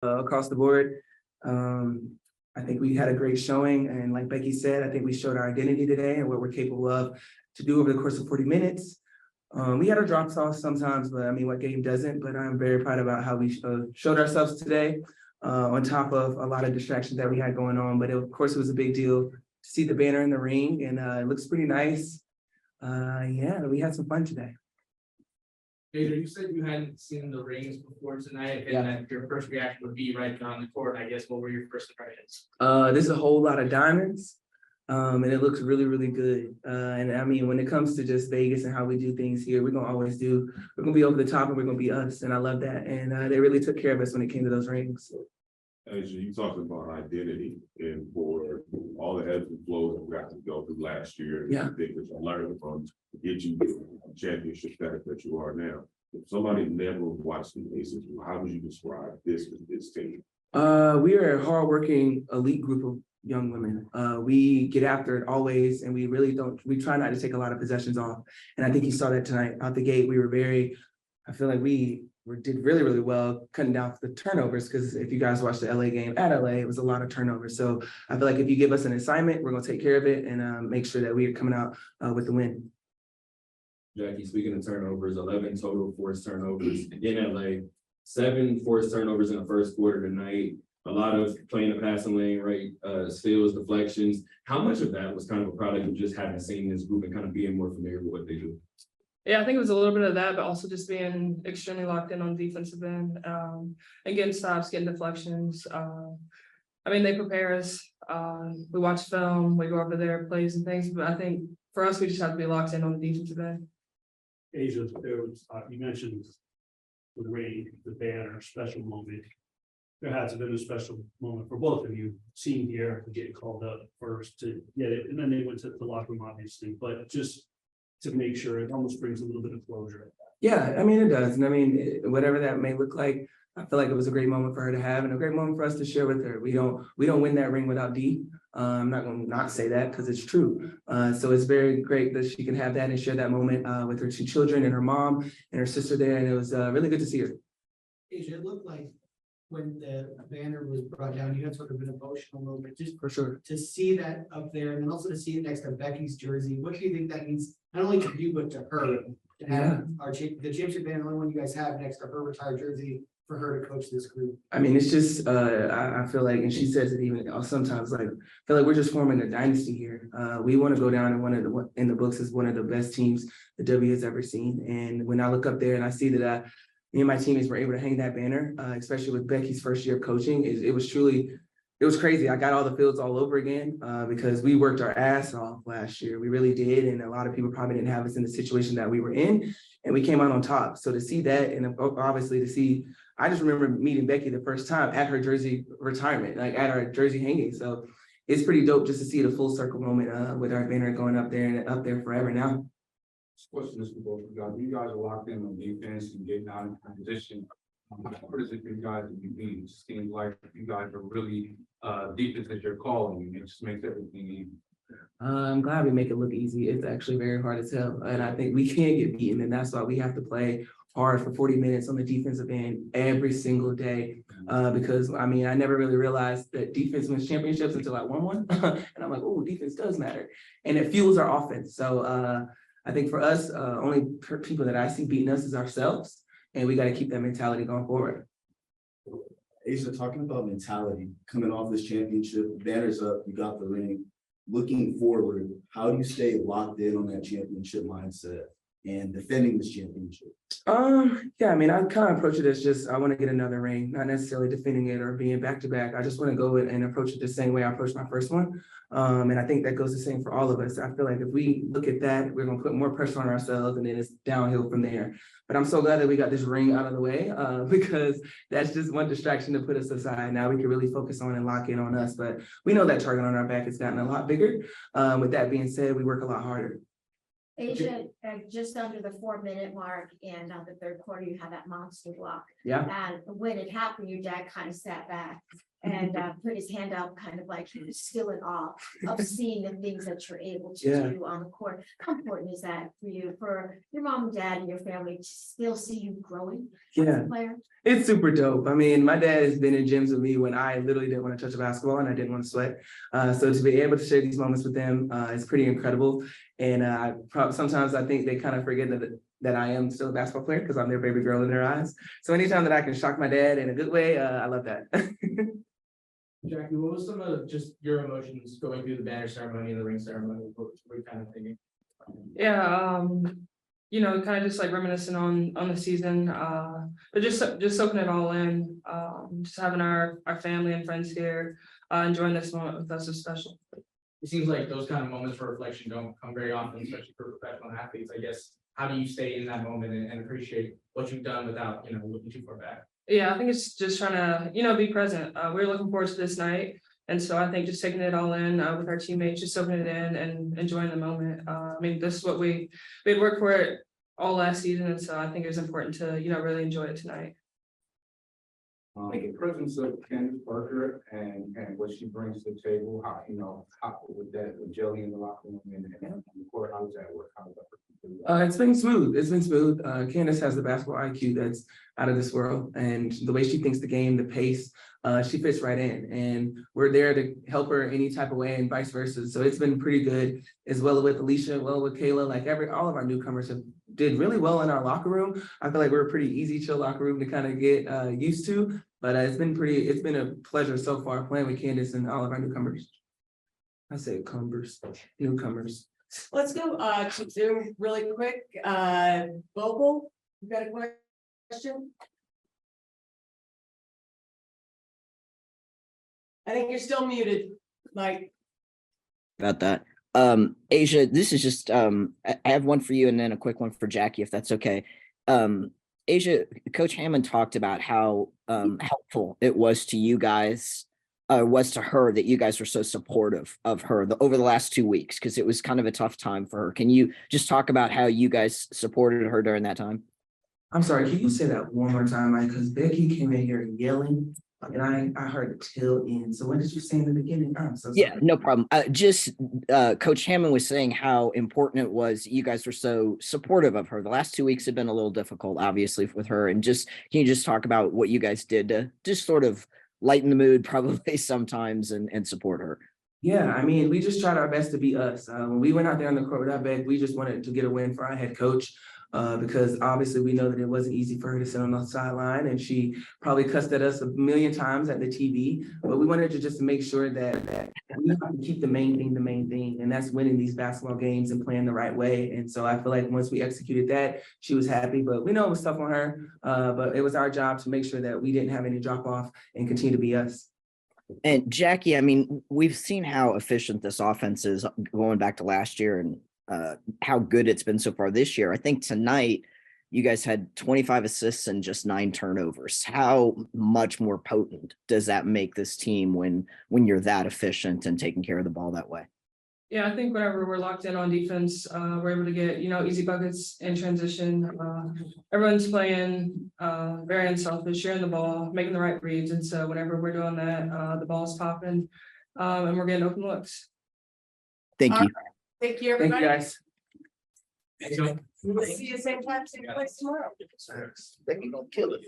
across the board. I think we had a great showing, and like Becky said, I think we showed our identity today and what we're capable of to do over the course of 40 minutes. We had our drops off sometimes, but I mean, what game doesn't? But I'm very proud about how we showed ourselves today, on top of a lot of distractions that we had going on. But of course, it was a big deal to see the banner in the ring, and it looks pretty nice. Yeah, we had some fun today. Adrian, you said you hadn't seen the rings before tonight, and that your first reaction would be right on the court. I guess what were your first impressions? There's a whole lot of diamonds, and it looks really, really good. And I mean, when it comes to just Vegas and how we do things here, we're gonna be over the top, and we're gonna be us. And I love that. And they really took care of us when it came to those rings. As you talked about identity and for all the ebbs and flows that we got to go through last year, Yeah. the things that you learned from to get you the championship status that you are now. If somebody never watched the Aces, how would you describe this team? We are a hardworking elite group of young women. We get after it always, and we try not to take a lot of possessions off. And I think you saw that tonight out the gate. I feel like we did really, really well cutting down the turnovers, because if you guys watched the LA game at LA, it was a lot of turnovers. So I feel like if you give us an assignment, we're gonna take care of it and make sure that we are coming out with the win. Jackie, speaking of turnovers, 11 total forced turnovers in LA, 7 forced turnovers in the first quarter tonight. A lot of playing the passing lane, right? Steals, deflections. How much of that was kind of a product of just having seen this group and kind of being more familiar with what they do? Yeah, I think it was a little bit of that, but also just being extremely locked in on defensive end, and getting stops, getting deflections. I mean, they prepare us. We watch film, we go over their plays and things, but I think for us, we just have to be locked in on the defensive end. Asia, there was, you mentioned the ring, the banner, special moment. There has been a special moment for both of you, seeing here, getting called up first to get it, and then they went to the locker room, obviously, but just to make sure it almost brings a little bit of closure. Yeah, I mean, it does. And I mean, whatever that may look like, I feel like it was a great moment for her to have and a great moment for us to share with her. We don't win that ring without D. I'm not going to not say that because it's true. So it's very great that she can have that and share that moment with her 2 children and her mom and her sister there. And it was really good to see her. Asia, it looked like when the banner was brought down, you had sort of an emotional moment, just For sure. to see that up there and then also to see it next to Becky's jersey. What do you think that means, not only to you, but to her? To have the championship banner, the only one you guys have next to her retired jersey, for her to coach this group. I mean, it's just, I feel like, and she says it even sometimes, like, I feel like we're just forming a dynasty here. We want to go down in the books as one of the best teams the W has ever seen. And when I look up there and I see that me and my teammates were able to hang that banner, especially with Becky's first year of coaching, it was crazy. I got all the fields all over again because we worked our ass off last year. We really did. And a lot of people probably didn't have us in the situation that we were in, and we came out on top. So to see that, and obviously to see, I just remember meeting Becky the first time at her jersey retirement, like at our jersey hanging. So it's pretty dope just to see the full circle moment with our banner going up there and up there forever now. This question is for both of you guys. You guys are locked in on defense and getting out in position. What is it for you guys to be beat? It just seems like you guys are really defense as you're calling, and it just makes everything easy. I'm glad we make it look easy. It's actually very hard to tell. And I think we can get beaten, and that's why we have to play hard for 40 minutes on the defensive end every single day. Because I mean, I never really realized that defense wins championships until I won one. And I'm like, oh, defense does matter. And it fuels our offense. So I think for us, only people that I see beating us is ourselves. And we got to keep that mentality going forward. Asia, talking about mentality, coming off this championship, banners up, you got the ring. Looking forward, how do you stay locked in on that championship mindset and defending this championship? Yeah, I mean, I kind of approach it as just, I want to get another ring, not necessarily defending it or being back to back. I just want to go and approach it the same way I approached my first one. And I think that goes the same for all of us. I feel like if we look at that, we're going to put more pressure on ourselves, and then it's downhill from there. But I'm so glad that we got this ring out of the way because that's just one distraction to put us aside. Now we can really focus on and lock in on us. But we know that target on our back has gotten a lot bigger. With that being said, we work a lot harder. Asia, just under the 4-minute mark in the third quarter, you had that monster block. Yeah. And when it happened, your dad kind of sat back. and put his hand out, kind of like he was still in awe of seeing the things that you're able to Yeah. do on the court. How important is that for you, for your mom and dad and your family to still see you growing as Yeah. a player? It's super dope. I mean, my dad has been in gyms with me when I literally didn't want to touch a basketball and I didn't want to sweat. So to be able to share these moments with them is pretty incredible. And sometimes I think they kind of forget that I am still a basketball player because I'm their baby girl in their eyes. So anytime that I can shock my dad in a good way, I love that. Jackie, what was some of just your emotions going through the banner ceremony and the ring ceremony? What were you kind of thinking? Yeah, you know, kind of just like reminiscing on the season, but just soaking it all in, just having our family and friends here, enjoying this moment with us is special. It seems like those kind of moments for reflection don't come very often, especially for professional athletes. I guess, how do you stay in that moment and appreciate what you've done without, looking too far back? Yeah, I think it's just trying to, be present. We're looking forward to this night. And so I think just taking it all in with our teammates, just soaking it in and enjoying the moment. I mean, this is what we had worked for it all last season. And so I think it was important to, really enjoy it tonight. The presence of Candace Parker and what she brings to the table, how with Jelly in the locker room and the court, how does that work? How does that work? It's been smooth. It's been smooth. Candace has the basketball IQ that's out of this world, and the way she thinks the game, the pace, she fits right in. And we're there to help her any type of way, and vice versa. So it's been pretty good, as well with Alicia, well with Kayla. Like all of our newcomers have did really well in our locker room. I feel like we're a pretty easy, chill locker room to kind of get used to. But it's been a pleasure so far playing with Candace and all of our newcomers. I say newcomers. Let's go to Zoom really quick. Vogel, you got a question? I think you're still muted, Mike. About that. Asia, this is just I have one for you and then a quick one for Jackie, if that's okay. Asia, Coach Hammond talked about how helpful it was to you guys, was to her that you guys were so supportive of her over the last 2 weeks, because it was kind of a tough time for her. Can you just talk about how you guys supported her during that time? I'm sorry, can you say that one more time, Mike? Because Becky came in here yelling and I heard the tail end. So what did you say in the beginning? I'm so sorry. Yeah, no problem. Coach Hammond was saying how important it was you guys were so supportive of her. The last 2 weeks have been a little difficult, obviously, with her. And can you just talk about what you guys did to just sort of lighten the mood probably sometimes and support her? Yeah, I mean, we just tried our best to be us. When we went out there on the court with Beck, we just wanted to get a win for our head coach. Because obviously we know that it wasn't easy for her to sit on the sideline, and she probably cussed at us a million times at the TV, but we wanted to just make sure that we have to keep the main thing, and that's winning these basketball games and playing the right way. And so I feel like once we executed that, she was happy, but we know it was tough on her, but it was our job to make sure that we didn't have any drop off and continue to be us. And Jackie, I mean, we've seen how efficient this offense is going back to last year and how good it's been so far this year. I think tonight you guys had 25 assists and just 9 turnovers. How much more potent does that make this team when you're that efficient and taking care of the ball that way? Yeah, I think whenever we're locked in on defense, we're able to get, easy buckets in transition. Everyone's playing very unselfish, sharing the ball, making the right reads. And so whenever we're doing that, the ball's popping and we're getting open looks. Thank you. Thank you, Thank you, everybody. guys. We'll see you same time, same place tomorrow. They can go kill it.